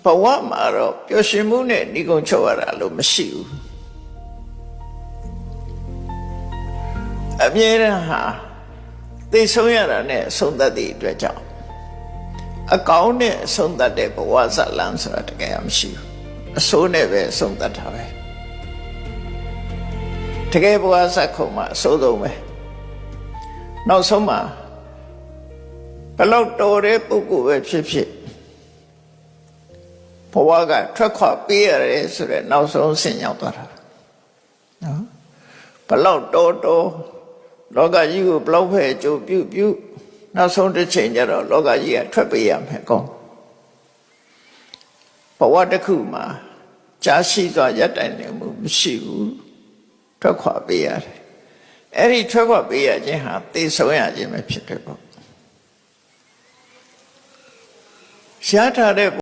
ဘဝမှာတော့ပျော်ရွှင်မှုနဲ့ညီကုန်းချုပ်ရတာလို့မရှိဘူးအမြဲတမ်းဟာသိဆုံးရတာနဲ့ဆုံးသက်သည့်အတွက်ကြောင့်အကောင်းနဲ့ဆုံးသက်တဲ့ဘဝဇာတ်လမ်းဆိုတာတကယ်မရှိဘူးအဆိုးနဲ့ပဲဆုံးသက်တာပဲတကယ်ဘဝဇာတ်ခုံမှာအဆိုးဆုံးပဲနောက်ဆုံးမှာဘလောက်တော်တဲ့ပုဂ္ဂိုလ်ပဲဖြစ်ဖြစ်ဘဝကထွက်ခွာပေးရတယ်ဆိုတဲ့နောက်ဆုံးဆင့်ရောက်သွားတာနော်ဘလောက်တော်လောကကြီးကိုဘလောက်ပဲအကျိုးပြုနောက်ဆုံးတစ်ချိန်ကျတော့လောကကြီးကထွက်ပေးရမယ်ကောဘဝတစ်ခုမှာကြာရှိစွာရပ်တိုင်နေမှုမရှိဘူးထွက်ခွာပေးရတယ်အဲ့ဒီထွက်ခွာပေးရခြင်းဟာသိဆုံးရခြင်းပဲဖြစ်တယ်ပေါ့ရထားတဲ့